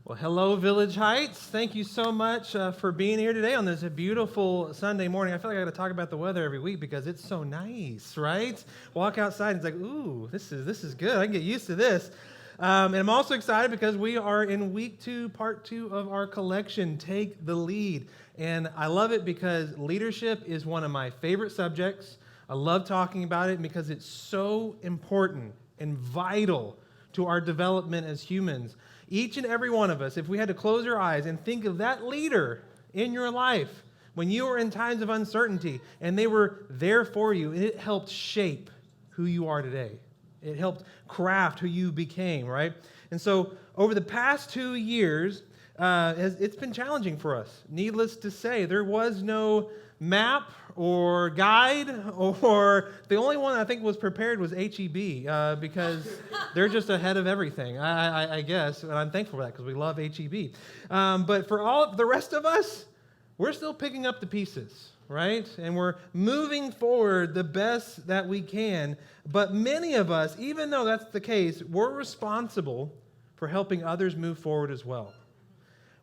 Well, hello, Village Heights. Thank you so much for being here today on this beautiful Sunday morning. I feel like I got to talk about the weather every week because it's so nice, right? Walk outside and it's like, ooh, this is good. I can get used to this. And I'm also excited because we are in week 2, part 2 of our collection, Take the Lead. And I love it because leadership is one of my favorite subjects. I love talking about it because it's so important and vital to our development as humans. Each and every one of us, if we had to close our eyes and think of that leader in your life when you were in times of uncertainty and they were there for you, and it helped shape who you are today. It helped craft who you became, right? And so over the past 2 years, it's been challenging for us. Needless to say, there was no map or guide, or the only one I think was prepared was HEB because they're just ahead of everything, I guess, and I'm thankful for that because we love HEB. But for all the rest of us, we're still picking up the pieces, right? And we're moving forward the best that we can. But many of us, even though that's the case, we're responsible for helping others move forward as well.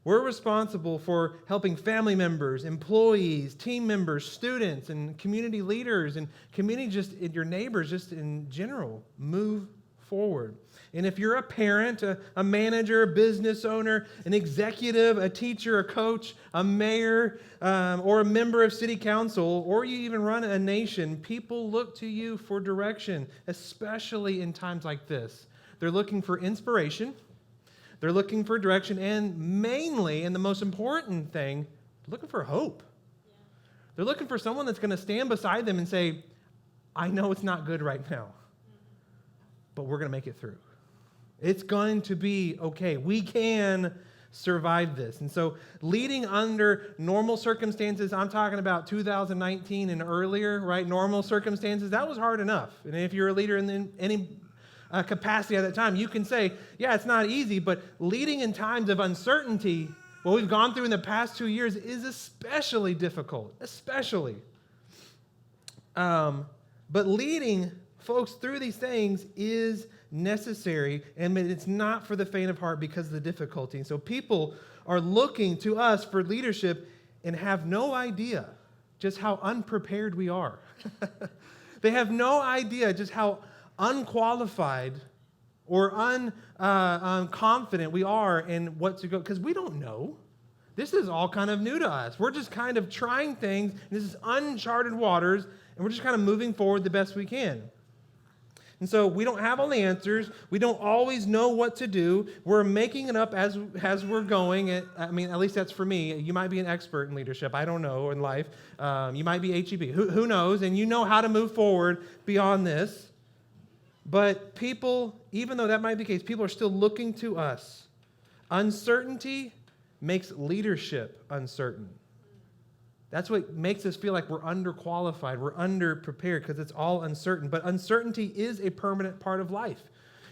We're responsible for helping family members, employees, team members, students, and community leaders, and community just your neighbors just in general move forward. And if you're a parent, a manager, a business owner, an executive, a teacher, a coach, a mayor, or a member of city council, or you even run a nation, people look to you for direction, especially in times like this. They're looking for inspiration. They're looking for direction, and mainly, and the most important thing, they're looking for hope. Yeah. They're looking for someone that's going to stand beside them and say, I know it's not good right now, but we're going to make it through. It's going to be okay. We can survive this. And so leading under normal circumstances, I'm talking about 2019 and earlier, right? Normal circumstances, that was hard enough. And if you're a leader in any capacity at that time, you can say, yeah, it's not easy, but leading in times of uncertainty, what we've gone through in the past 2 years is especially difficult, especially. But leading folks through these things is necessary, and it's not for the faint of heart because of the difficulty. And so people are looking to us for leadership and have no idea just how unprepared we are. They have no idea just how unqualified or unconfident we are in what to go, because we don't know. This is all kind of new to us. We're just kind of trying things, and this is uncharted waters, and we're just kind of moving forward the best we can. And so we don't have all the answers. We don't always know what to do. We're making it up as we're going. I mean, at least that's for me. You might be an expert in leadership. I don't know, in life. You might be HEB. Who knows? And you know how to move forward beyond this. But people, even though that might be the case, people are still looking to us. Uncertainty makes leadership uncertain. That's what makes us feel like we're underqualified, we're underprepared, because it's all uncertain. But uncertainty is a permanent part of life.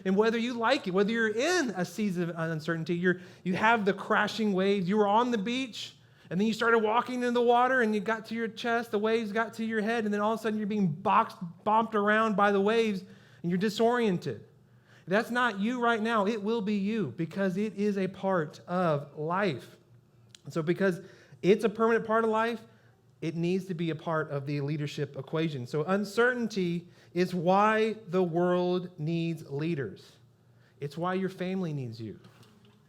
And whether you like it, whether you're in a season of uncertainty, you have the crashing waves, you were on the beach, and then you started walking in the water, and you got to your chest, the waves got to your head, and then all of a sudden you're being bumped around by the waves, and you're disoriented. That's not you right now. It will be you because it is a part of life. So because it's a permanent part of life, it needs to be a part of the leadership equation. So uncertainty is why the world needs leaders. It's why your family needs you.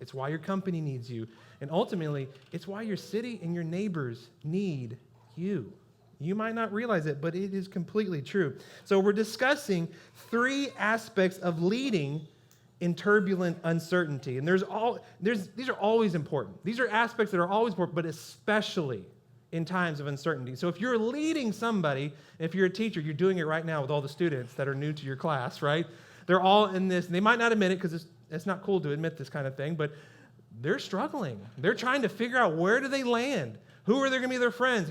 It's why your company needs you. And ultimately, it's why your city and your neighbors need you. You might not realize it, but it is completely true. So we're discussing 3 aspects of leading in turbulent uncertainty. And these are always important. These are aspects that are always important, but especially in times of uncertainty. So if you're leading somebody, if you're a teacher, you're doing it right now with all the students that are new to your class, right? They're all in this, and they might not admit it because it's not cool to admit this kind of thing, but they're struggling. They're trying to figure out where do they land? Who are they going to be their friends?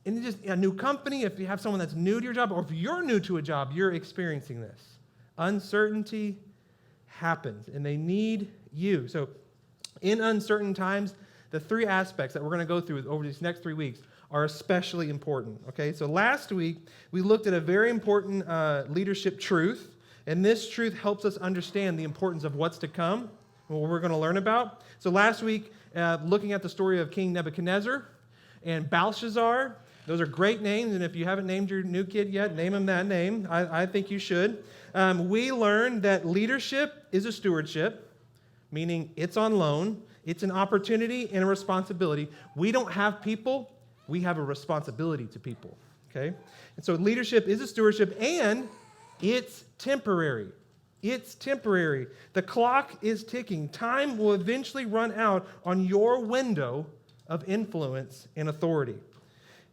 And just a new company, if you have someone that's new to your job, or if you're new to a job, you're experiencing this. Uncertainty happens, and they need you. So in uncertain times, the 3 aspects that we're going to go through over these next 3 weeks are especially important, okay? So last week, we looked at a very important leadership truth, and this truth helps us understand the importance of what's to come what we're going to learn about. So last week, looking at the story of King Nebuchadnezzar and Belshazzar, those are great names, and if you haven't named your new kid yet, name him that name. I think you should. We learned that leadership is a stewardship, meaning it's on loan. It's an opportunity and a responsibility. We don't have people. We have a responsibility to people, okay? And so leadership is a stewardship, and it's temporary. It's temporary. The clock is ticking. Time will eventually run out on your window of influence and authority.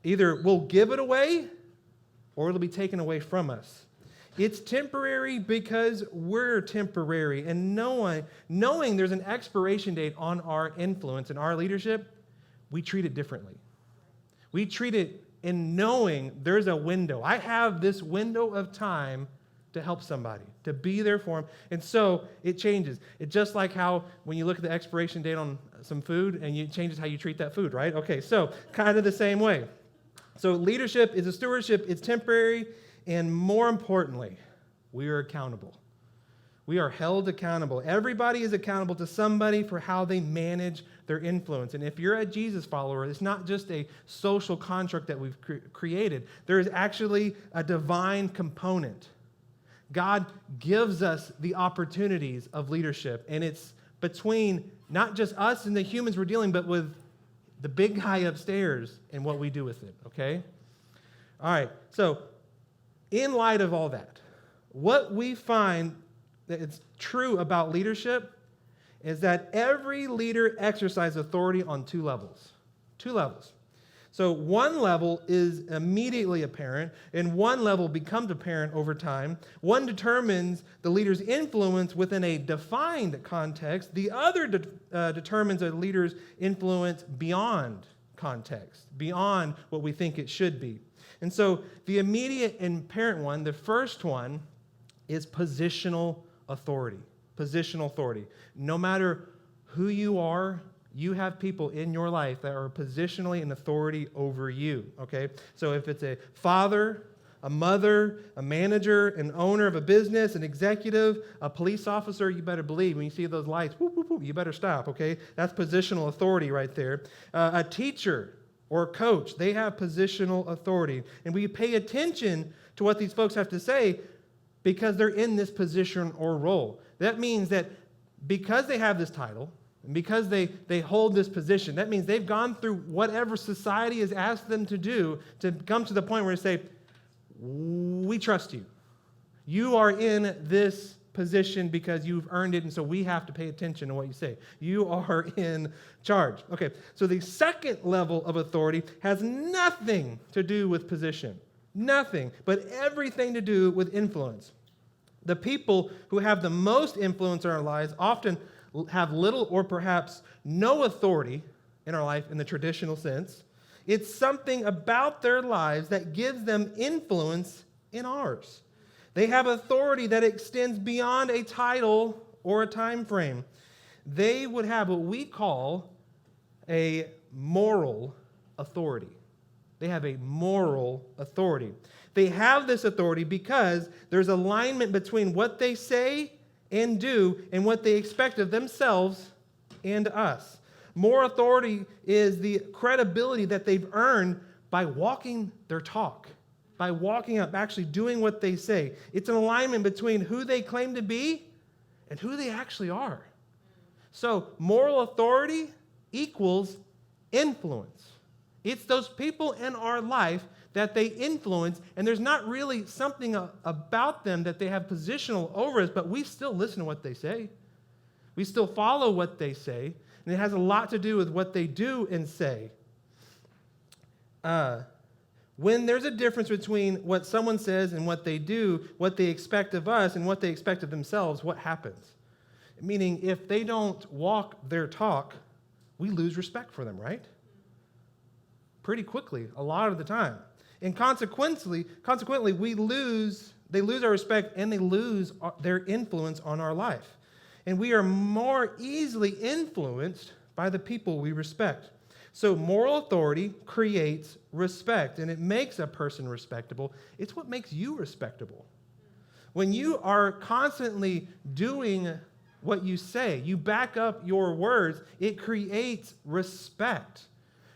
Either we'll give it away or it'll be taken away from us. It's temporary because we're temporary. And knowing there's an expiration date on our influence and our leadership, we treat it differently. We treat it in knowing there's a window. I have this window of time to help somebody, to be there for them. And so it changes. It's just like how when you look at the expiration date on some food and it changes how you treat that food, right? Okay, so kind of the same way. So leadership is a stewardship. It's temporary. And more importantly, we are accountable. We are held accountable. Everybody is accountable to somebody for how they manage their influence. And if you're a Jesus follower, it's not just a social construct that we've created. There is actually a divine component. God gives us the opportunities of leadership, and it's between not just us and the humans we're dealing, but with the big guy upstairs and what we do with it, okay? All right, so in light of all that, what we find that it's true about leadership is that every leader exercises authority on two levels. Two levels. So one level is immediately apparent, and one level becomes apparent over time. One determines the leader's influence within a defined context. The other determines a leader's influence beyond context, beyond what we think it should be. And so the immediate and apparent one, the first one, is positional authority. Positional authority. No matter who you are, you have people in your life that are positionally in authority over you, okay? So if it's a father, a mother, a manager, an owner of a business, an executive, a police officer, you better believe when you see those lights, whoop, whoop, whoop, you better stop, okay? That's positional authority right there. A teacher or a coach, they have positional authority. And we pay attention to what these folks have to say because they're in this position or role. That means that because they have this title, and because they hold this position, that means they've gone through whatever society has asked them to do to come to the point where they say, we trust you. You are in this position because you've earned it, and so we have to pay attention to what you say. You are in charge. Okay, so the second level of authority has nothing to do with position. Nothing, but everything to do with influence. The people who have the most influence in our lives often have little or perhaps no authority in our life in the traditional sense. It's something about their lives that gives them influence in ours. They have authority that extends beyond a title or a time frame. They would have what we call a moral authority. They have a moral authority. They have this authority because there's alignment between what they say and do and what they expect of themselves and us. More authority is the credibility that they've earned by walking their talk, by walking up, actually doing what they say. It's an alignment between who they claim to be and who they actually are. So moral authority equals influence. It's those people in our life that they influence, and there's not really something about them that they have positional over us, but we still listen to what they say. We still follow what they say, and it has a lot to do with what they do and say. When there's a difference between what someone says and what they do, what they expect of us and what they expect of themselves, what happens? Meaning, if they don't walk their talk, we lose respect for them, right? Pretty quickly, a lot of the time. And consequently, they lose our respect and they lose their influence on our life. And we are more easily influenced by the people we respect. So moral authority creates respect, and it makes a person respectable. It's what makes you respectable. When you are constantly doing what you say. You back up your words. It creates respect.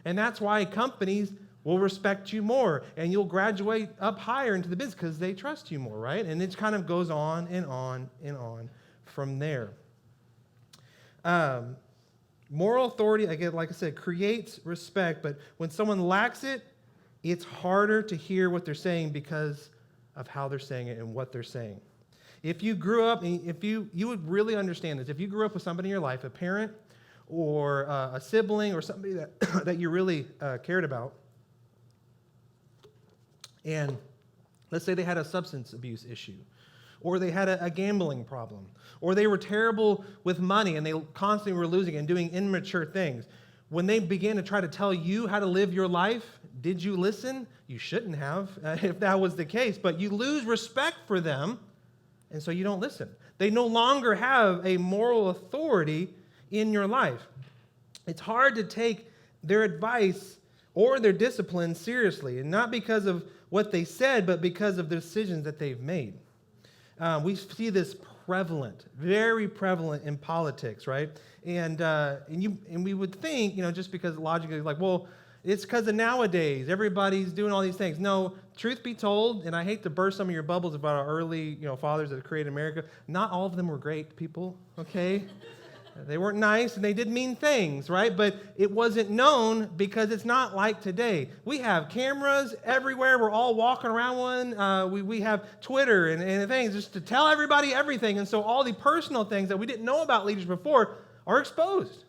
And that's why companies will respect you more, and you'll graduate up higher into the business because they trust you more, right? And it kind of goes on and on and on from there. Moral authority, again, like I said, creates respect, but when someone lacks it, it's harder to hear what they're saying because of how they're saying it and what they're saying. If you grew up, if you would really understand this, if you grew up with somebody in your life, a parent or a sibling or somebody that you really cared about, and let's say they had a substance abuse issue, or they had a gambling problem, or they were terrible with money and they constantly were losing and doing immature things. When they began to try to tell you how to live your life, did you listen? You shouldn't have if that was the case, but you lose respect for them, and so you don't listen. They no longer have a moral authority in your life. It's hard to take their advice or their discipline seriously, and not because of what they said, but because of the decisions that they've made. We see this prevalent, very prevalent in politics, right? And we would think, just because logically, like, well, it's because of nowadays, everybody's doing all these things. No, truth be told, and I hate to burst some of your bubbles about our early, fathers that created America. Not all of them were great people, okay? They weren't nice, and they did mean things, right? But it wasn't known because it's not like today. We have cameras everywhere. We're all walking around one. We have Twitter and things just to tell everybody everything. And so all the personal things that we didn't know about leaders before are exposed.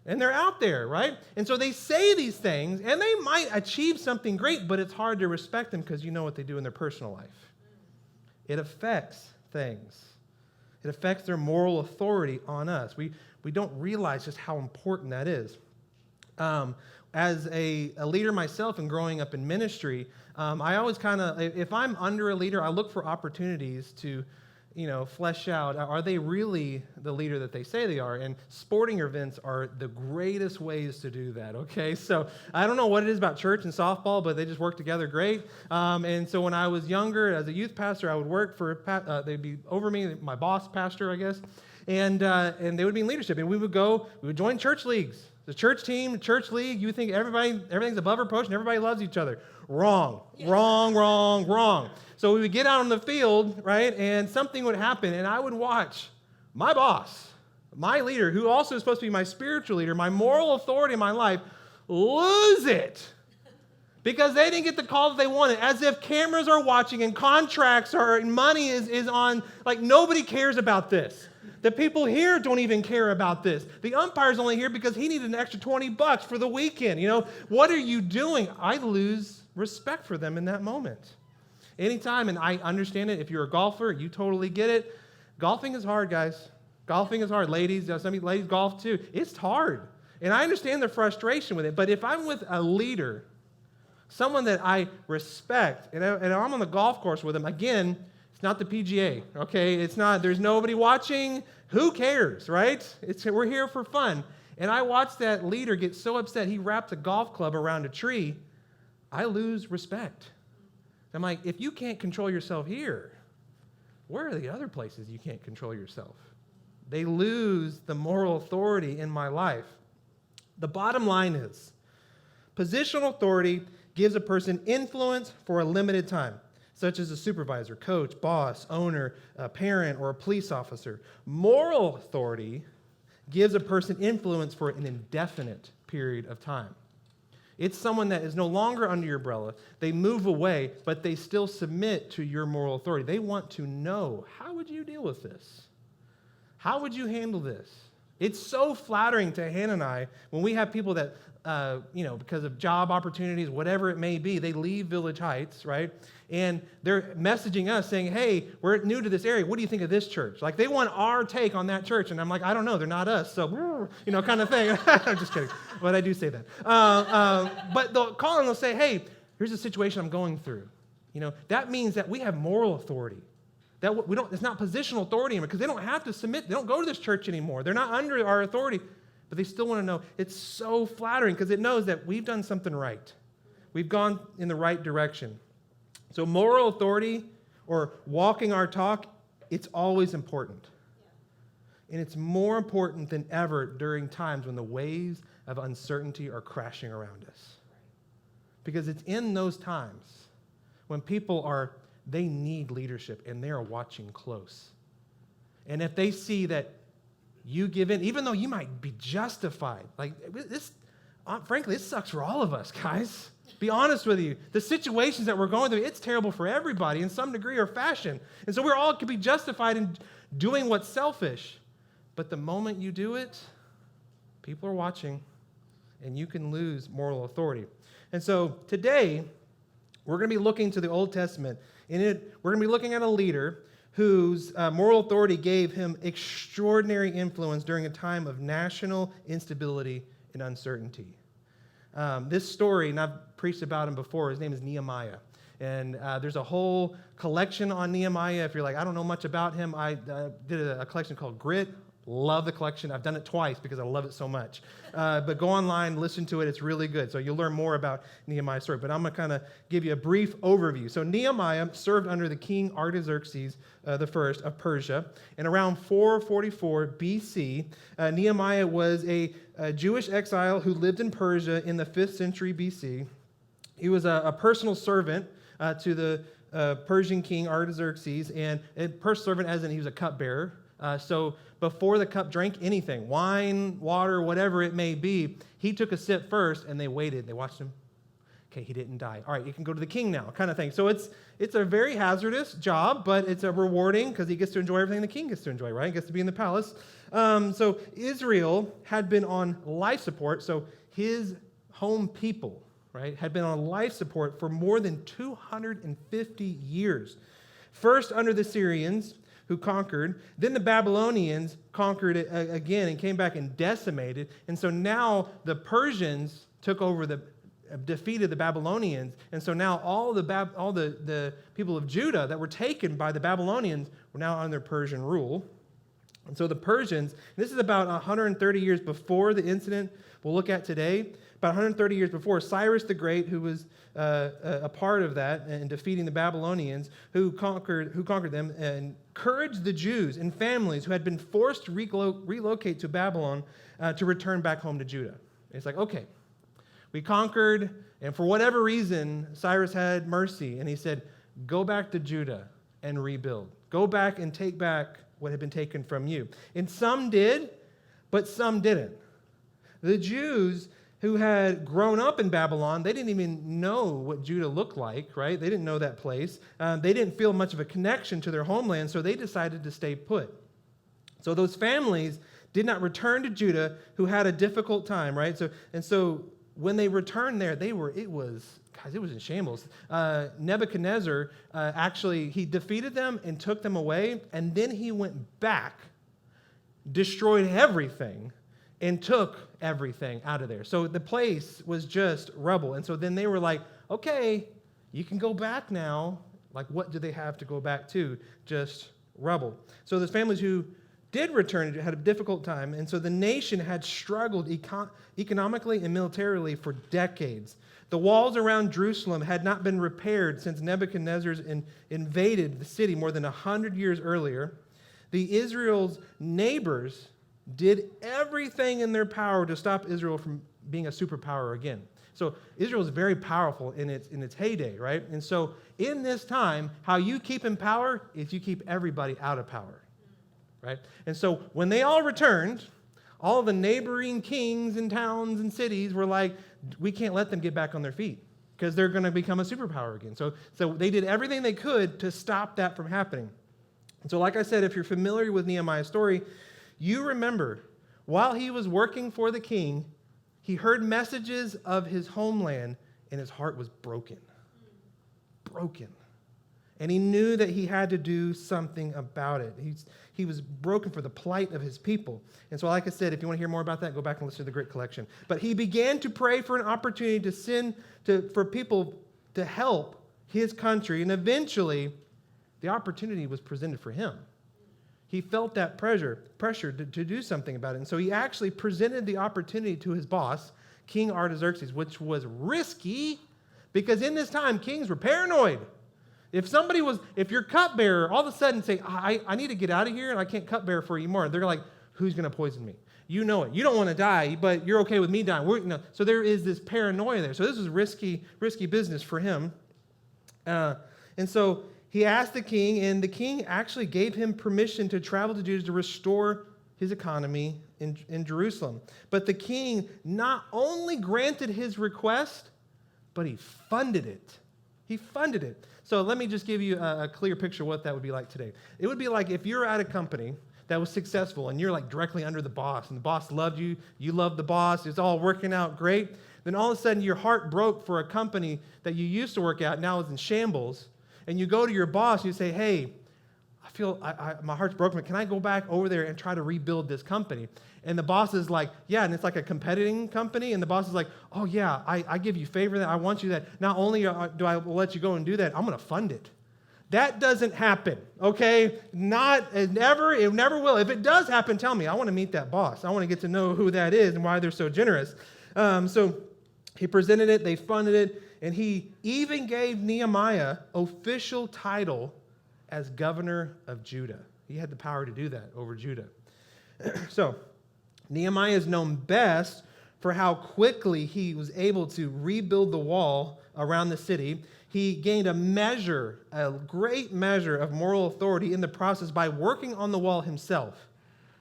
And they're out there, right? And so they say these things, and they might achieve something great, but it's hard to respect them because you know what they do in their personal life. It affects things. It affects their moral authority on us. We don't realize just how important that is. As a leader myself and growing up in ministry, I always if I'm under a leader, I look for opportunities to, flesh out, are they really the leader that they say they are? And sporting events are the greatest ways to do that, okay? So I don't know what it is about church and softball, but they just work together great. And so when I was younger, as a youth pastor, I would work for, they'd be over me, my boss pastor, I guess, and they would be in leadership. And we would join church leagues. The church team, the church league, you think everything's above reproach and everybody loves each other. Wrong. So we would get out on the field, right, and something would happen, and I would watch my boss, my leader, who also is supposed to be my spiritual leader, my moral authority in my life, lose it because they didn't get the call that they wanted, as if cameras are watching and contracts and money is on, like nobody cares about this. The people here don't even care about this. The umpire's only here because he needed an extra $20 for the weekend. What are you doing? I lose respect for them in that moment. Anytime, and I understand it. If you're a golfer, you totally get it. Golfing is hard, guys. Golfing is hard. Ladies, some of you ladies golf too. It's hard. And I understand the frustration with it. But if I'm with a leader, someone that I respect, and I'm on the golf course with them, again, it's not the PGA, okay? It's not, there's nobody watching. Who cares, right? We're here for fun. And I watched that leader get so upset he wrapped a golf club around a tree. I lose respect. I'm like, if you can't control yourself here, where are the other places you can't control yourself? They lose the moral authority in my life. The bottom line is, positional authority gives a person influence for a limited time, such as a supervisor, coach, boss, owner, a parent, or a police officer. Moral authority gives a person influence for an indefinite period of time. It's someone that is no longer under your umbrella. They move away, but they still submit to your moral authority. They want to know, how would you deal with this? How would you handle this? It's so flattering to Hannah and I when we have people that, because of job opportunities, whatever it may be, they leave Village Heights, right? And they're messaging us saying, hey, we're new to this area. What do you think of this church? Like, they want our take on that church. And I'm like, I don't know. They're not us. So, kind of thing. I'm just kidding. But I do say that. But they'll call and they'll say, hey, here's a situation I'm going through. That means that we have moral authority. That it's not positional authority anymore because they don't have to submit. They don't go to this church anymore. They're not under our authority. But they still want to know. It's so flattering because it knows that we've done something right. We've gone in the right direction. So moral authority or walking our talk, it's always important. And it's more important than ever during times when the waves of uncertainty are crashing around us. Because it's in those times when they need leadership and they are watching close. And if they see that you give in, even though you might be justified, like this, frankly, it sucks for all of us, guys. Be honest with you. The situations that we're going through, it's terrible for everybody in some degree or fashion. And so we all could be justified in doing what's selfish. But the moment you do it, people are watching, and you can lose moral authority. And so today, we're going to be looking to the Old Testament. We're going to be looking at a leader whose moral authority gave him extraordinary influence during a time of national instability and uncertainty. This story, and I've preached about him before, his name is Nehemiah. And there's a whole collection on Nehemiah. If you're like, I don't know much about him, I did a collection called Grit. Love the collection. I've done it twice because I love it so much. But go online, listen to it. It's really good. So you'll learn more about Nehemiah's story. But I'm going to kind of give you a brief overview. So Nehemiah served under the king Artaxerxes I of Persia. And around 444 BC, Nehemiah was a Jewish exile who lived in Persia in the 5th century BC. He was a personal servant to the Persian king Artaxerxes. And a personal servant as in he was a cupbearer. So before the cup drank anything, wine, water, whatever it may be, he took a sip first, and they waited. They watched him. Okay, he didn't die. All right, you can go to the king now, kind of thing. So it's a very hazardous job, but it's a rewarding because he gets to enjoy everything the king gets to enjoy, right? He gets to be in the palace. So Israel had been on life support. So his home people, right, had been on life support for more than 250 years. First under the Syrians, who conquered. Then the Babylonians conquered it again and came back and decimated. And so now the Persians took over defeated the Babylonians. And so now all the people of Judah that were taken by the Babylonians were now under Persian rule. And so the Persians, this is about 130 years before the incident we'll look at today. About 130 years before, Cyrus the Great, who was a part of that and defeating the Babylonians, who conquered them and encouraged the Jews and families who had been forced to relocate to Babylon to return back home to Judah. And it's like, okay, we conquered, and for whatever reason, Cyrus had mercy, and he said, go back to Judah and rebuild. Go back and take back what had been taken from you. And some did, but some didn't. The Jews who had grown up in Babylon, they didn't even know what Judah looked like, right? They didn't know that place. They didn't feel much of a connection to their homeland, so they decided to stay put. So those families did not return to Judah who had a difficult time, right? So when they returned there, it was in shambles. Nebuchadnezzar, he defeated them and took them away, and then he went back, destroyed everything, and took everything out of there. So the place was just rubble. And so then they were like, okay, you can go back now. Like, what do they have to go back to? Just rubble. So those families who did return had a difficult time. And so the nation had struggled economically and militarily for decades. The walls around Jerusalem had not been repaired since Nebuchadnezzar invaded the city more than 100 years earlier. The Israel's neighbors did everything in their power to stop Israel from being a superpower again. So Israel is very powerful in its heyday, right? And so in this time, how you keep in power is you keep everybody out of power, right? And so when they all returned, all the neighboring kings and towns and cities were like, we can't let them get back on their feet because they're going to become a superpower again. So they did everything they could to stop that from happening. And so like I said, if you're familiar with Nehemiah's story, you remember, while he was working for the king, he heard messages of his homeland, and his heart was broken. Broken. And he knew that he had to do something about it. He was broken for the plight of his people. And so, like I said, if you want to hear more about that, go back and listen to the Grit Collection. But he began to pray for an opportunity for people to help his country, and eventually, the opportunity was presented for him. He felt that pressure to do something about it. And so he actually presented the opportunity to his boss, King Artaxerxes, which was risky because in this time, kings were paranoid. If your cupbearer all of a sudden say, I need to get out of here and I can't cupbearer for you anymore, they're like, who's going to poison me? You know it. You don't want to die, but you're okay with me dying. So there is this paranoia there. So this is risky business for him. And so he asked the king, and the king actually gave him permission to travel to Judah to restore his economy in Jerusalem. But the king not only granted his request, but he funded it. He funded it. So let me just give you a clear picture of what that would be like today. It would be like if you're at a company that was successful and you're like directly under the boss and the boss loved you, you loved the boss, it's all working out great. Then all of a sudden your heart broke for a company that you used to work at, now is in shambles. And you go to your boss and you say, hey, I feel my heart's broken, but can I go back over there and try to rebuild this company? And the boss is like, yeah, and it's like a competing company. And the boss is like, oh, yeah, I give you favor that. I want you that. Not only do I let you go and do that, I'm going to fund it. That doesn't happen, okay? It never will. If it does happen, tell me. I want to meet that boss. I want to get to know who that is and why they're so generous. So he presented it, they funded it, and he even gave Nehemiah official title as governor of Judah. He had the power to do that over Judah. So Nehemiah is known best for how quickly he was able to rebuild the wall around the city. He gained a great measure of moral authority in the process by working on the wall himself.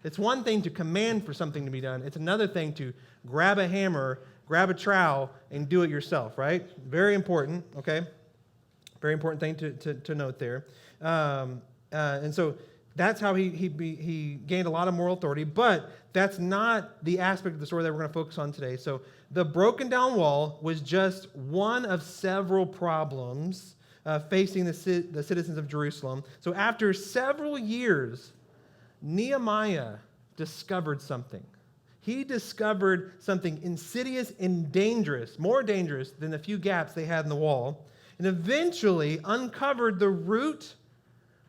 It's one thing to command for something to be done. It's another thing to grab a hammer, grab a trowel, and do it yourself, right? Very important, okay? Very important thing to note there. And so that's how he gained a lot of moral authority, but that's not the aspect of the story that we're going to focus on today. So the broken down wall was just one of several problems facing the citizens of Jerusalem. So after several years, Nehemiah discovered something. He discovered something insidious and dangerous, more dangerous than the few gaps they had in the wall, and eventually uncovered the root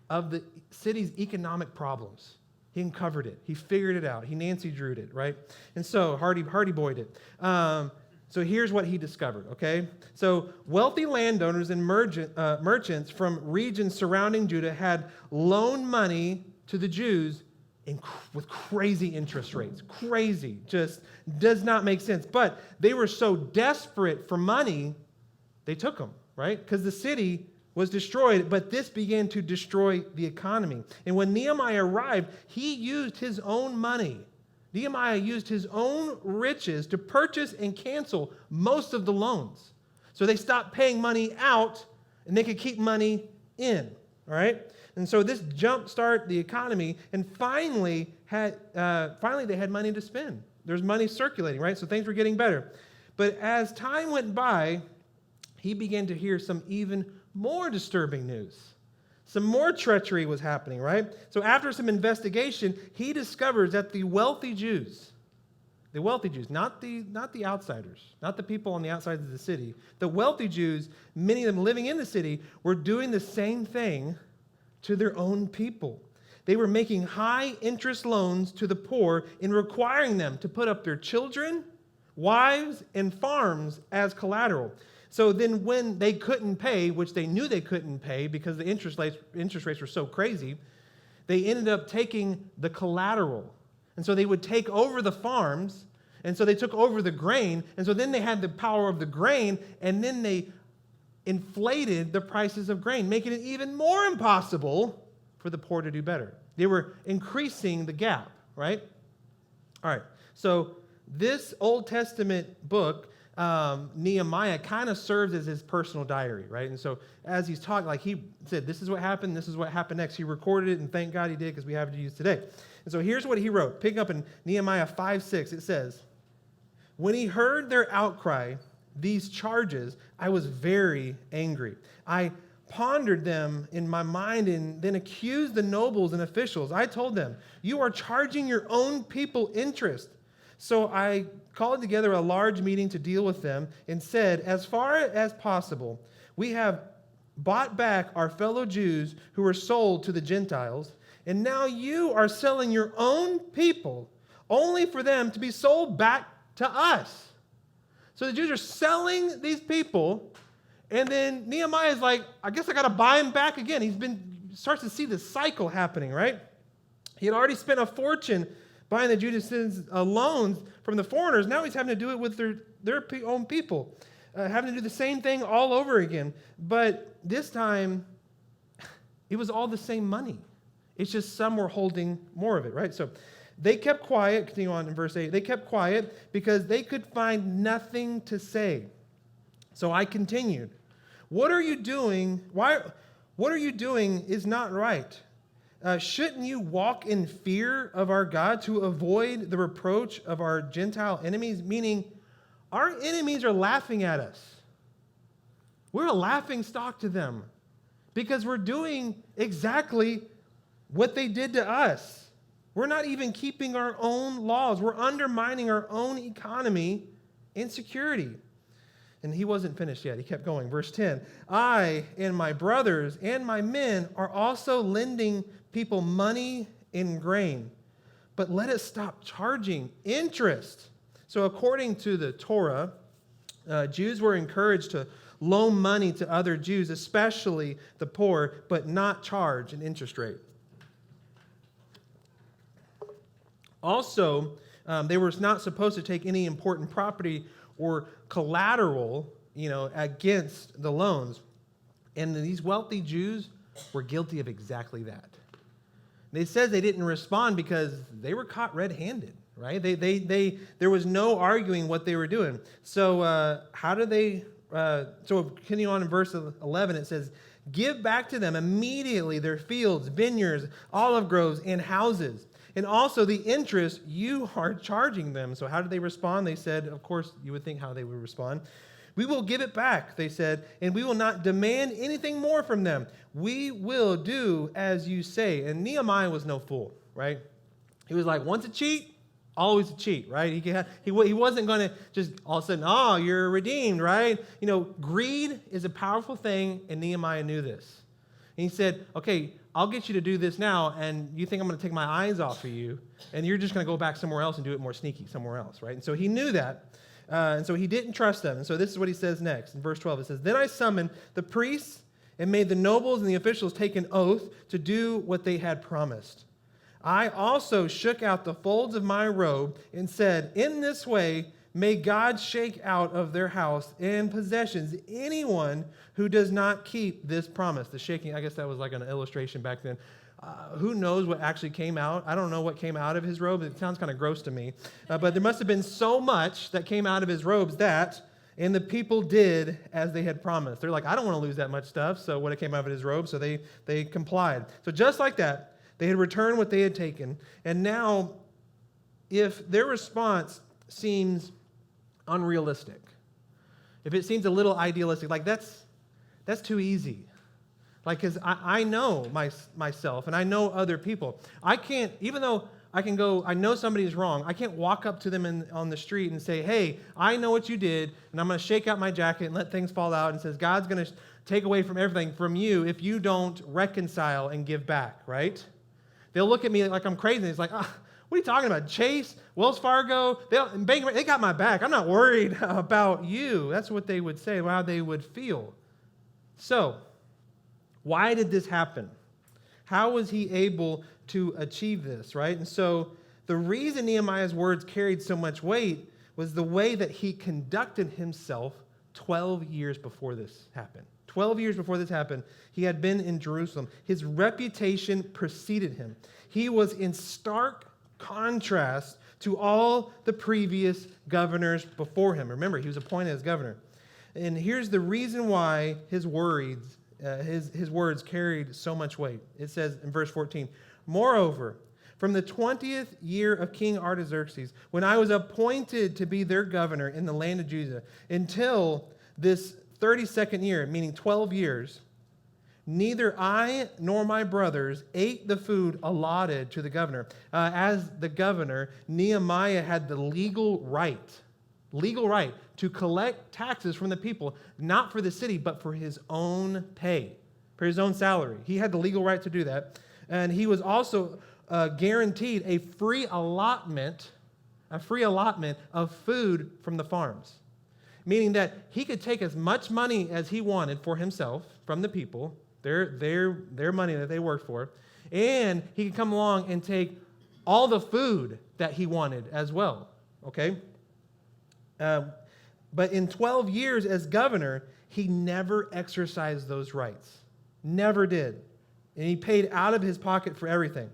of the city's economic problems. He uncovered it. He figured it out. He Nancy Drew'd it, right? And so Hardy Boyd it. So here's what he discovered, okay? So wealthy landowners and merchants from regions surrounding Judah had loaned money to the Jews with crazy interest rates. Crazy. Just does not make sense. But they were so desperate for money, they took them, right? Because the city was destroyed, but this began to destroy the economy. And when Nehemiah arrived, he used his own money. Nehemiah used his own riches to purchase and cancel most of the loans. So they stopped paying money out, and they could keep money in, all right? And so this jumpstarted the economy, and finally they had money to spend. There's money circulating, right? So things were getting better. But as time went by, he began to hear some even more disturbing news. Some more treachery was happening, right? So after some investigation, he discovers that the wealthy Jews, not the outsiders, not the people on the outsides of the city, the wealthy Jews, many of them living in the city, were doing the same thing to their own people. They were making high interest loans to the poor and requiring them to put up their children, wives, and farms as collateral. So then when they couldn't pay, which they knew they couldn't pay because the interest rates were so crazy, they ended up taking the collateral. And so they would take over the farms, and so they took over the grain, and so then they had the power of the grain, and then they inflated the prices of grain, making it even more impossible for the poor to do better. They were increasing the gap, right? All right, so this Old Testament book, Nehemiah, kind of serves as his personal diary, right? And so as he's talking, like he said, this is what happened next. He recorded it, and thank God he did, because we have it to use today. And so here's what he wrote. Picking up in Nehemiah 5:6, it says, "When he heard their outcry, these charges, I was very angry. I pondered them in my mind and then accused the nobles and officials. I told them, 'You are charging your own people interest.' So I called together a large meeting to deal with them and said, 'As far as possible, we have bought back our fellow Jews who were sold to the Gentiles, and now you are selling your own people only for them to be sold back to us.'" So the Jews are selling these people, and then Nehemiah is like, I guess I got to buy him back again. Starts to see this cycle happening, right? He had already spent a fortune buying the Jewish citizens loans from the foreigners. Now he's having to do it with their own people, having to do the same thing all over again. But this time, it was all the same money. It's just some were holding more of it, right? So they kept quiet. Continue on in verse 8. They kept quiet because they could find nothing to say. So I continued. What are you doing? What are you doing is not right. Shouldn't you walk in fear of our God to avoid the reproach of our Gentile enemies? Meaning, our enemies are laughing at us. We're a laughing stock to them because we're doing exactly what they did to us. We're not even keeping our own laws. We're undermining our own economy and security. And he wasn't finished yet. He kept going. Verse 10, I and my brothers and my men are also lending people money in grain, but let us stop charging interest. So according to the Torah, Jews were encouraged to loan money to other Jews, especially the poor, but not charge an interest rate. Also, they were not supposed to take any important property or collateral, against the loans. And these wealthy Jews were guilty of exactly that. They said they didn't respond because they were caught red-handed, right? There was no arguing what they were doing. So how do they, so continue on in verse 11, it says, give back to them immediately their fields, vineyards, olive groves, and houses, and also the interest you are charging them. So how did they respond? They said, of course, you would think how they would respond. We will give it back, they said, and we will not demand anything more from them. We will do as you say. And Nehemiah was no fool, right? He was like, once a cheat, always a cheat, right? He wasn't going to just all of a sudden, oh, you're redeemed, right? Greed is a powerful thing, and Nehemiah knew this. And he said, okay, I'll get you to do this now, and you think I'm going to take my eyes off of you, and you're just going to go back somewhere else and do it more sneaky somewhere else, right? And so he knew that, and so he didn't trust them. And so this is what he says next. In verse 12, it says, then I summoned the priests and made the nobles and the officials take an oath to do what they had promised. I also shook out the folds of my robe and said, in this way, may God shake out of their house and possessions anyone who does not keep this promise. The shaking, I guess that was like an illustration back then. Who knows what actually came out? I don't know what came out of his robe. It sounds kind of gross to me. But there must have been so much that came out of his robes and the people did as they had promised. They're like, I don't want to lose that much stuff. So what came out of his robe, so they complied. So just like that, they had returned what they had taken. And now, if their response seems unrealistic, if it seems a little idealistic, like that's too easy. Like, because I know myself and I know other people. I can't, even though I can go, I know somebody's wrong, I can't walk up to them on the street and say, hey, I know what you did, and I'm going to shake out my jacket and let things fall out and says, God's going to take away from everything from you if you don't reconcile and give back, right? They'll look at me like I'm crazy. It's like, what are you talking about? Chase, Wells Fargo, they got my back. I'm not worried about you. That's what they would say, how they would feel. So, why did this happen? How was he able to achieve this, right? And so the reason Nehemiah's words carried so much weight was the way that he conducted himself 12 years before this happened. 12 years before this happened, he had been in Jerusalem. His reputation preceded him. He was in stark contrast to all the previous governors before him. Remember, he was appointed as governor. And here's the reason why his words carried so much weight. It says in verse 14, moreover, from the 20th year of King Artaxerxes, when I was appointed to be their governor in the land of Judah, until this 32nd year, meaning 12 years, neither I nor my brothers ate the food allotted to the governor. As the governor, Nehemiah had the legal right to collect taxes from the people, not for the city, but for his own pay, for his own salary. He had the legal right to do that. And he was also guaranteed a free allotment of food from the farms, meaning that he could take as much money as he wanted for himself from the people, their money that they worked for, and he could come along and take all the food that he wanted as well, okay? But in 12 years as governor, he never exercised those rights. Never did. And he paid out of his pocket for everything.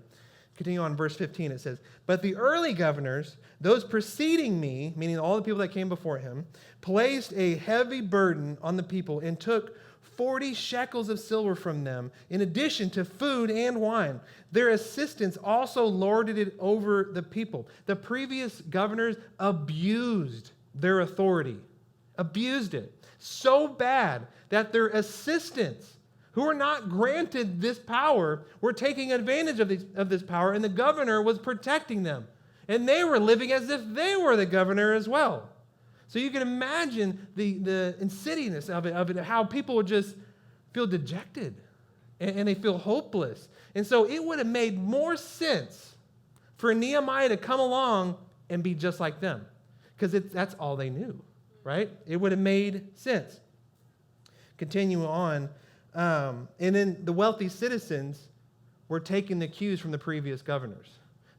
Continue on verse 15, it says, "But the early governors, those preceding me," meaning all the people that came before him, "placed a heavy burden on the people and took 40 shekels of silver from them, in addition to food and wine. Their assistants also lorded it over the people." The previous governors abused their authority, abused it so bad that their assistants, who were not granted this power, were taking advantage of this power, and the governor was protecting them. And they were living as if they were the governor as well. So you can imagine the insidiousness of it, how people would just feel dejected and they feel hopeless. And so it would have made more sense for Nehemiah to come along and be just like them, because that's all they knew, right? It would have made sense. Continue on. And then the wealthy citizens were taking the cues from the previous governors.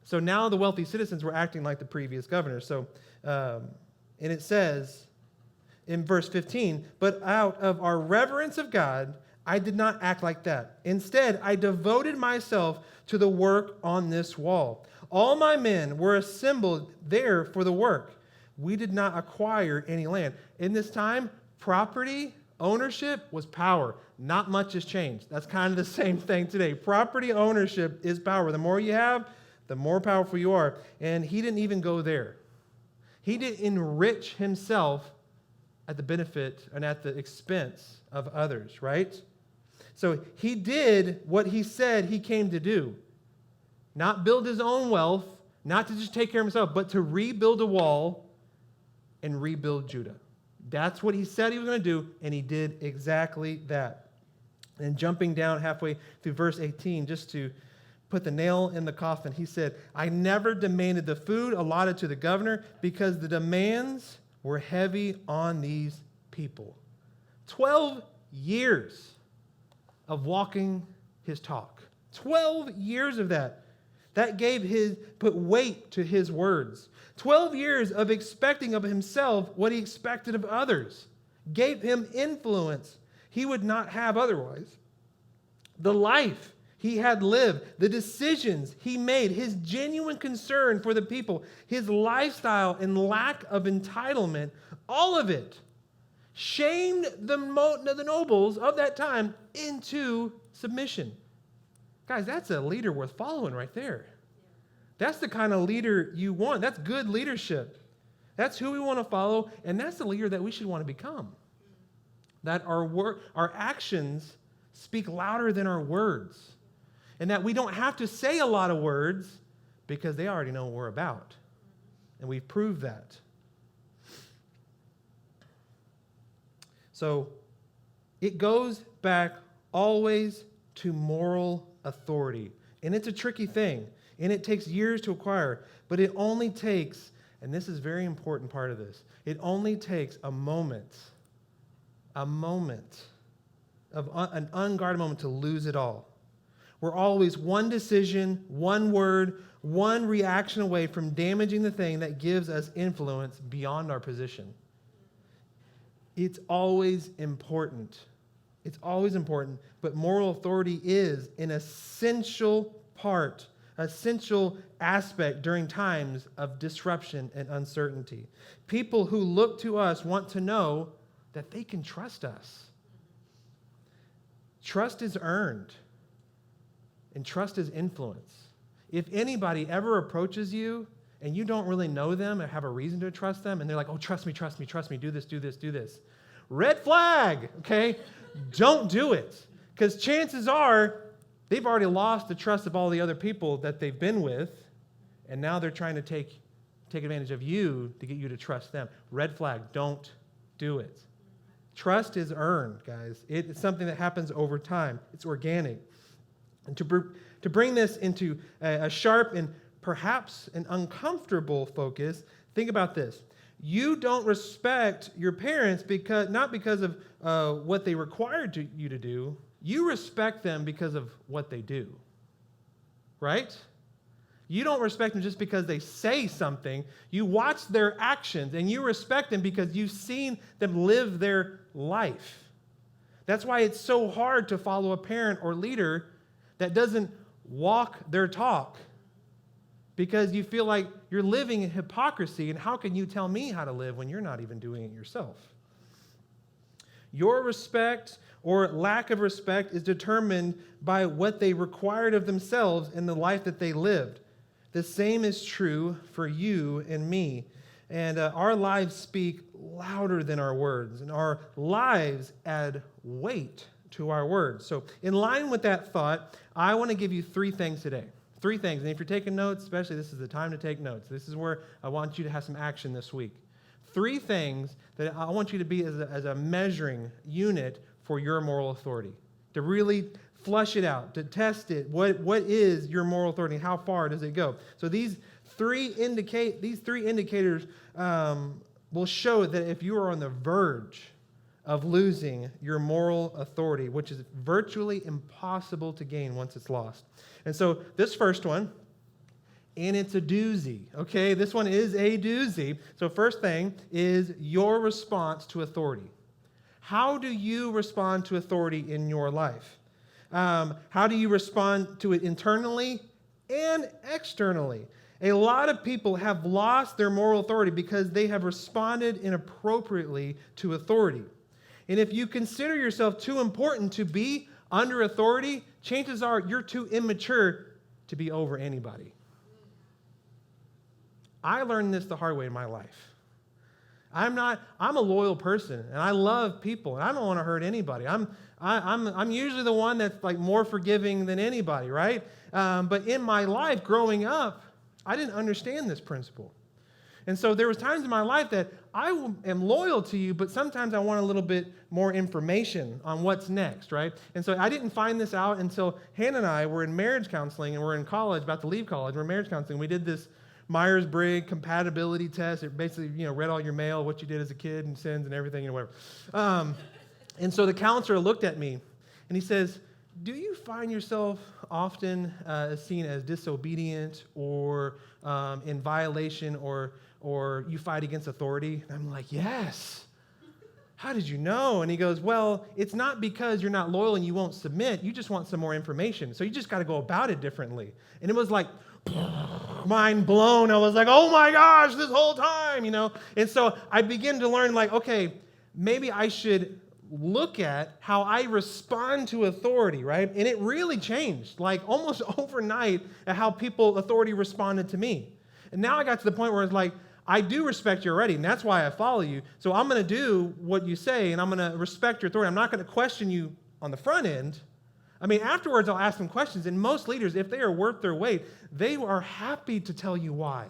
So now the wealthy citizens were acting like the previous governors. So, and it says in verse 15, "But out of our reverence of God, I did not act like that. Instead, I devoted myself to the work on this wall. All my men were assembled there for the work. We did not acquire any land." In this time, property ownership was power. Not much has changed. That's kind of the same thing today. Property ownership is power. The more you have, the more powerful you are. And he didn't even go there. He didn't enrich himself at the benefit and at the expense of others, right? So he did what he said he came to do. Not build his own wealth, not to just take care of himself, but to rebuild a wall and rebuild Judah. That's what he said he was going to do, and he did exactly that. And jumping down halfway through verse 18, just to put the nail in the coffin, he said, "I never demanded the food allotted to the governor because the demands were heavy on these people." 12 years of walking his talk. 12 years of that. That put weight to his words. 12 years of expecting of himself what he expected of others. Gave him influence he would not have otherwise. The life he had lived, the decisions he made, his genuine concern for the people, his lifestyle and lack of entitlement, all of it shamed the nobles of that time into submission. Guys, that's a leader worth following right there. That's the kind of leader you want. That's good leadership. That's who we want to follow, and that's the leader that we should want to become. That our actions speak louder than our words, and that we don't have to say a lot of words because they already know what we're about, and we've proved that. So it goes back always to moral authority, and it's a tricky thing. And it takes years to acquire, but it only takes, and this is a very important part of this, it only takes a moment of an unguarded moment to lose it all. We're always one decision, one word, one reaction away from damaging the thing that gives us influence beyond our position. It's always important. It's always important, but moral authority is an essential part, essential aspect during times of disruption and uncertainty. People who look to us want to know that they can trust us. Trust is earned, and trust is influence. If anybody ever approaches you and you don't really know them or have a reason to trust them, and they're like, "Oh, trust me, trust me, trust me, do this, do this, do this." Red flag, okay? Don't do it, because chances are they've already lost the trust of all the other people that they've been with, and now they're trying to take advantage of you to get you to trust them. Red flag, don't do it. Trust is earned, guys. It's something that happens over time. It's organic. And to bring this into a sharp and perhaps an uncomfortable focus, think about this. You don't respect your parents not because of what they required you to do. You respect them because of what they do, right? You don't respect them just because they say something. You watch their actions, and you respect them because you've seen them live their life. That's why it's so hard to follow a parent or leader that doesn't walk their talk, because you feel like you're living in hypocrisy, and how can you tell me how to live when you're not even doing it yourself? Your respect or lack of respect is determined by what they required of themselves in the life that they lived. The same is true for you and me. And our lives speak louder than our words, and our lives add weight to our words. So in line with that thought, I want to give you 3 things today. 3 things. And if you're taking notes, especially, this is the time to take notes. This is where I want you to have some action this week. 3 things that I want you to be as a measuring unit for your moral authority, to really flush it out, to test it. What is your moral authority? How far does it go? So these 3 indicators will show that if you are on the verge of losing your moral authority, which is virtually impossible to gain once it's lost. And so this first one, and it's a doozy, okay? This one is a doozy. So first thing is your response to authority. How do you respond to authority in your life? How do you respond to it internally and externally? A lot of people have lost their moral authority because they have responded inappropriately to authority. And if you consider yourself too important to be under authority, chances are you're too immature to be over anybody. I learned this the hard way in my life. I'm a loyal person, and I love people, and I don't want to hurt anybody. I'm usually the one that's like more forgiving than anybody, right? But in my life growing up, I didn't understand this principle. And so there was times in my life that I am loyal to you, but sometimes I want a little bit more information on what's next, right? And so I didn't find this out until Hannah and I were in marriage counseling, and we're in college, about to leave college. We're in marriage counseling. We did this Myers-Briggs compatibility test. It basically, read all your mail, what you did as a kid, and sins and everything and whatever. And so the counselor looked at me, and he says, do you find yourself often seen as disobedient or in violation or you fight against authority? And I'm like, yes. How did you know? And he goes, well, it's not because you're not loyal and you won't submit. You just want some more information. So you just got to go about it differently. And it was like, mind blown. I was like, oh my gosh, this whole time, And so I began to learn, like, okay, maybe I should look at how I respond to authority, right? And it really changed, like almost overnight, at how authority responded to me. And now I got to the point where it's like, I do respect you already, and that's why I follow you. So I'm going to do what you say, and I'm going to respect your authority. I'm not going to question you on the front end. I mean, afterwards, I'll ask them questions, and most leaders, if they are worth their weight, they are happy to tell you why.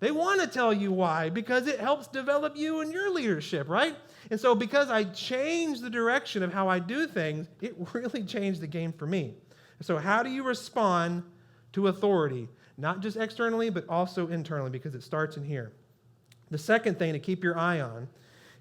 They want to tell you why, because it helps develop you and your leadership, right? And so because I changed the direction of how I do things, it really changed the game for me. So how do you respond to authority? Not just externally, but also internally, because it starts in here. The second thing to keep your eye on,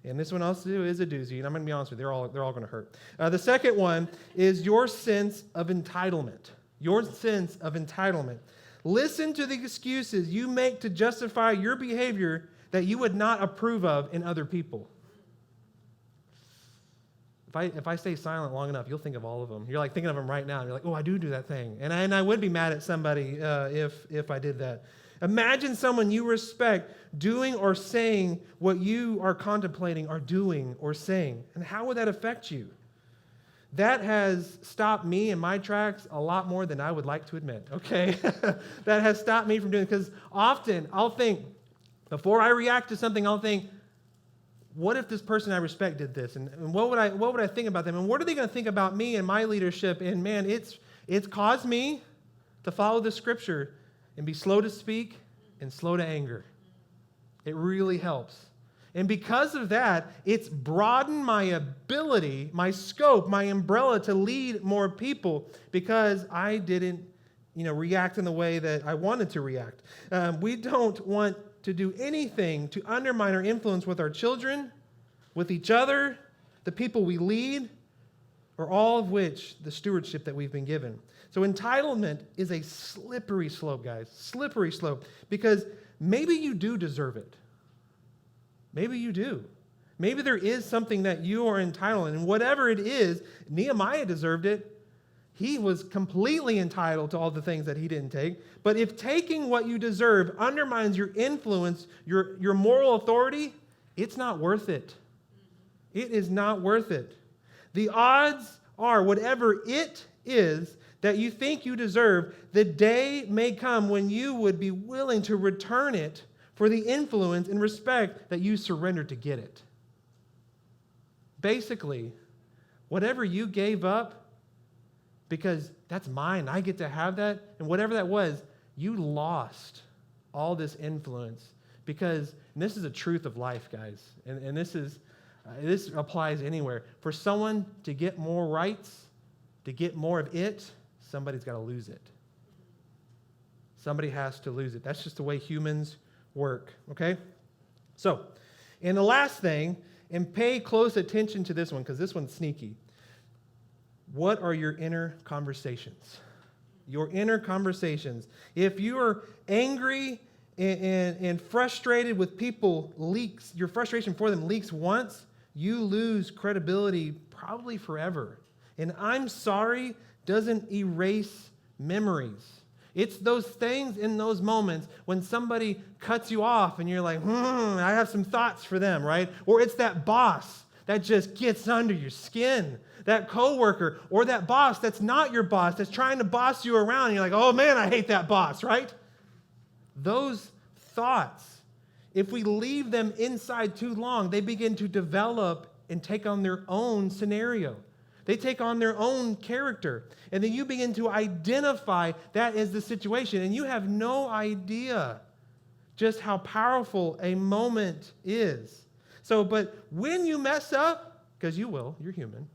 and this one also is a doozy, and I'm going to be honest with you, they're all going to hurt. The second one is your sense of entitlement. Your sense of entitlement. Listen to the excuses you make to justify your behavior that you would not approve of in other people. If I stay silent long enough, you'll think of all of them. You're like thinking of them right now. And you're like, oh, I do that thing. And I would be mad at somebody if I did that. Imagine someone you respect doing or saying what you are contemplating or doing or saying. And how would that affect you? That has stopped me in my tracks a lot more than I would like to admit, okay? That has stopped me from doing it, because often I'll think, before I react to something, I'll think, what if this person I respect did this? And what would I think about them? And what are they going to think about me and my leadership? And man, it's caused me to follow the scripture and be slow to speak and slow to anger. It really helps. And because of that, it's broadened my ability, my scope, my umbrella to lead more people, because I didn't, react in the way that I wanted to react. We don't want to do anything to undermine our influence with our children, with each other, the people we lead, or all of which the stewardship that we've been given. So entitlement is a slippery slope, guys. Slippery slope. Because maybe you do deserve it. Maybe you do. Maybe there is something that you are entitled, and whatever it is, Nehemiah deserved it. He was completely entitled to all the things that he didn't take. But if taking what you deserve undermines your influence, your moral authority, it's not worth it. It is not worth it. The odds are, whatever it is that you think you deserve, the day may come when you would be willing to return it for the influence and respect that you surrendered to get it. Basically, whatever you gave up, because that's mine, I get to have that, and whatever that was, you lost all this influence. Because, and this is a truth of life, guys, and this applies anywhere. For someone to get more rights, to get more of it, somebody's got to lose it. Somebody has to lose it. That's just the way humans work, okay? So, and the last thing, and pay close attention to this one, because this one's sneaky. What are your inner conversations? Your inner conversations. If you are angry and frustrated with people, your frustration for them leaks once, you lose credibility probably forever. And I'm sorry doesn't erase memories. It's those things in those moments when somebody cuts you off and you're like, I have some thoughts for them, right? Or it's that boss that just gets under your skin. That coworker or that boss that's not your boss, that's trying to boss you around. And you're like, oh man, I hate that boss, right? Those thoughts, if we leave them inside too long, they begin to develop and take on their own scenario. They take on their own character. And then you begin to identify that as the situation. And you have no idea just how powerful a moment is. So, but when you mess up, because you will, you're human,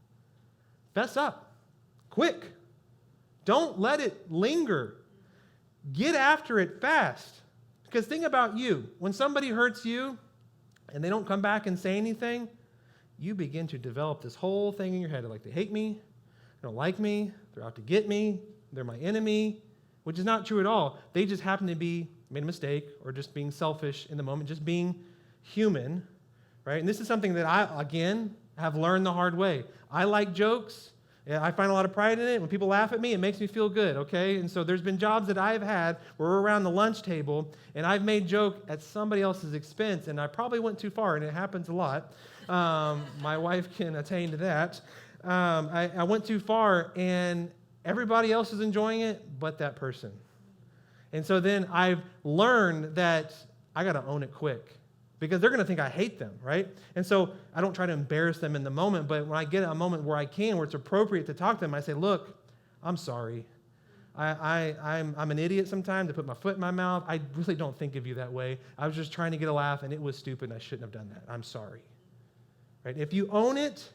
fess up, quick. Don't let it linger. Get after it fast. Because think about you. When somebody hurts you and they don't come back and say anything, you begin to develop this whole thing in your head. Like, they hate me, they don't like me, they're out to get me, they're my enemy, which is not true at all. They just happen to be made a mistake or just being selfish in the moment, just being human, right? And this is something that I, again, have learned the hard way. I like jokes. I find a lot of pride in it. When people laugh at me, it makes me feel good, okay? And so there's been jobs that I've had where we're around the lunch table, and I've made joke at somebody else's expense, and I probably went too far, and it happens a lot. My wife can attain to that. I went too far, and everybody else is enjoying it but that person. And so then I've learned that I got to own it quick, because they're going to think I hate them, right? And so I don't try to embarrass them in the moment, but when I get a moment where I can, where it's appropriate to talk to them, I say, look, I'm sorry. I'm an idiot sometimes. I put my foot in my mouth. I really don't think of you that way. I was just trying to get a laugh, and it was stupid, and I shouldn't have done that. I'm sorry. Right? If you own it,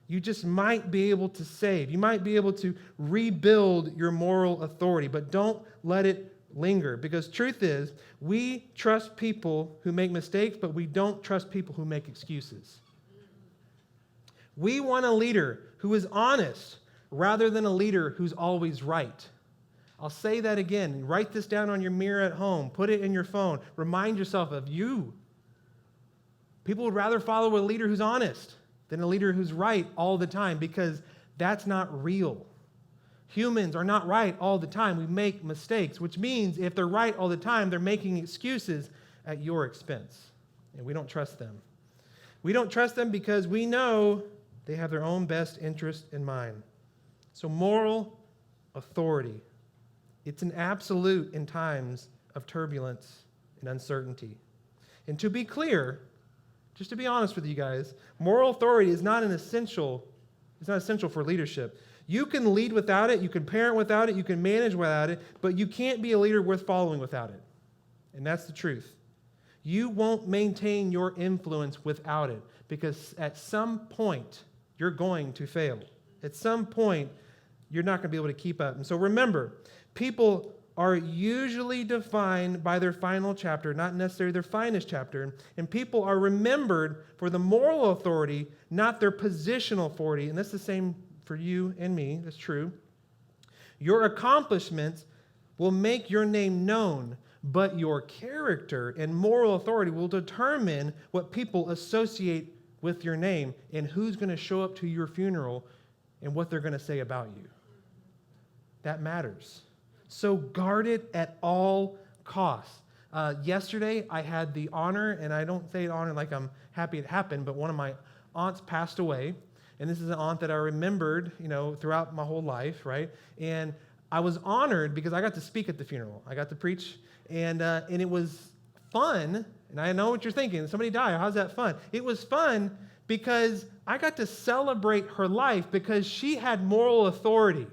you just might be able to save. You might be able to rebuild your moral authority, but don't let it linger, because truth is, we trust people who make mistakes, but we don't trust people who make excuses. We want a leader who is honest rather than a leader who's always right. I'll say that again. Write this down on your mirror at home. Put it in your phone. Remind yourself of you. People would rather follow a leader who's honest than a leader who's right all the time, because that's not real. Humans are not right all the time. We make mistakes, which means if they're right all the time, they're making excuses at your expense. And we don't trust them. We don't trust them because we know they have their own best interest in mind. So moral authority, it's an absolute in times of turbulence and uncertainty. And to be clear, just to be honest with you guys, moral authority is not essential for leadership. You can lead without it, you can parent without it, you can manage without it, but you can't be a leader worth following without it. And that's the truth. You won't maintain your influence without it, because at some point, you're going to fail. At some point, you're not going to be able to keep up. And so remember, people are usually defined by their final chapter, not necessarily their finest chapter. And people are remembered for the moral authority, not their positional authority. And that's the same for you and me, that's true. Your accomplishments will make your name known, but your character and moral authority will determine what people associate with your name and who's going to show up to your funeral and what they're going to say about you. That matters. So guard it at all costs. Yesterday, I had the honor, and I don't say honor like I'm happy it happened, but one of my aunts passed away. And this is an aunt that I remembered, throughout my whole life, right? And I was honored because I got to speak at the funeral. I got to preach, and it was fun. And I know what you're thinking. Somebody died. How's that fun? It was fun because I got to celebrate her life because she had moral authority.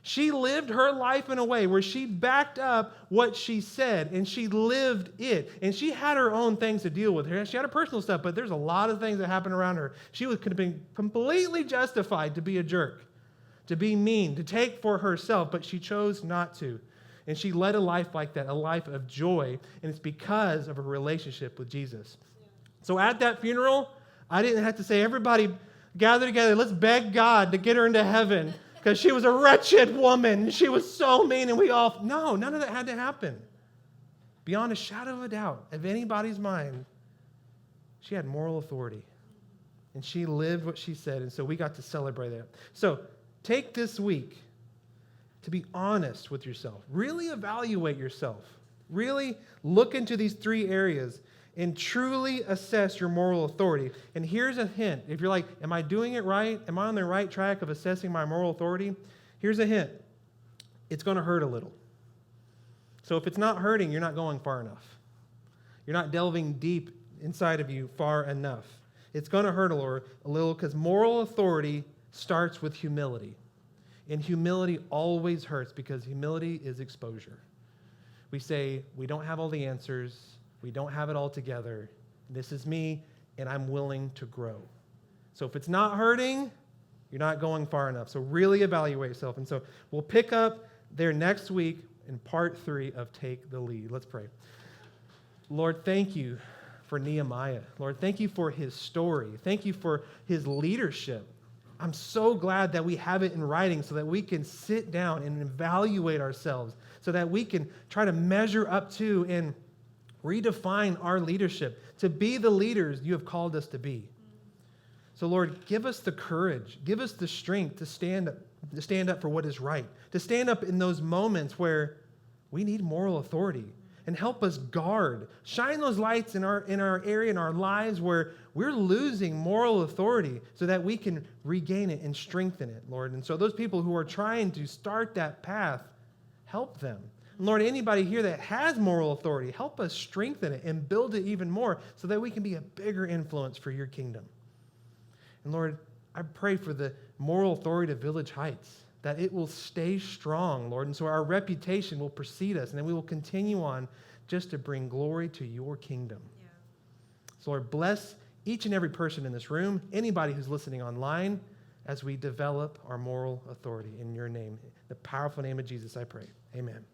She lived her life in a way where she backed up what she said, and she lived it. And she had her own things to deal with. She had her personal stuff, but there's a lot of things that happened around her. She could have been completely justified to be a jerk, to be mean, to take for herself, but she chose not to. And she led a life like that, a life of joy, and it's because of her relationship with Jesus. So at that funeral, I didn't have to say, everybody gather together, let's beg God to get her into heaven. Because she was a wretched woman. She was so mean, and no, none of that had to happen. Beyond a shadow of a doubt of anybody's mind, she had moral authority. And she lived what she said, and so we got to celebrate that. So take this week to be honest with yourself. Really evaluate yourself. Really look into these 3 areas and truly assess your moral authority. And here's a hint. If you're like, am I doing it right? Am I on the right track of assessing my moral authority? Here's a hint. It's going to hurt a little. So if it's not hurting, you're not going far enough. You're not delving deep inside of you far enough. It's going to hurt a little because moral authority starts with humility. And humility always hurts because humility is exposure. We say, we don't have all the answers. We don't have it all together. This is me, and I'm willing to grow. So if it's not hurting, you're not going far enough. So really evaluate yourself. And so we'll pick up there next week in part 3 of Take the Lead. Let's pray. Lord, thank you for Nehemiah. Lord, thank you for his story. Thank you for his leadership. I'm so glad that we have it in writing so that we can sit down and evaluate ourselves, so that we can try to measure up to and redefine our leadership to be the leaders you have called us to be. So Lord, give us the courage, give us the strength to stand up for what is right, to stand up in those moments where we need moral authority, and help us guard, shine those lights in our area, in our lives where we're losing moral authority so that we can regain it and strengthen it, Lord. And so those people who are trying to start that path, help them. And Lord, anybody here that has moral authority, help us strengthen it and build it even more so that we can be a bigger influence for your kingdom. And Lord, I pray for the moral authority of Village Heights, that it will stay strong, Lord, and so our reputation will precede us, and then we will continue on just to bring glory to your kingdom. Yeah. So Lord, bless each and every person in this room, anybody who's listening online, as we develop our moral authority in your name. In the powerful name of Jesus, I pray. Amen.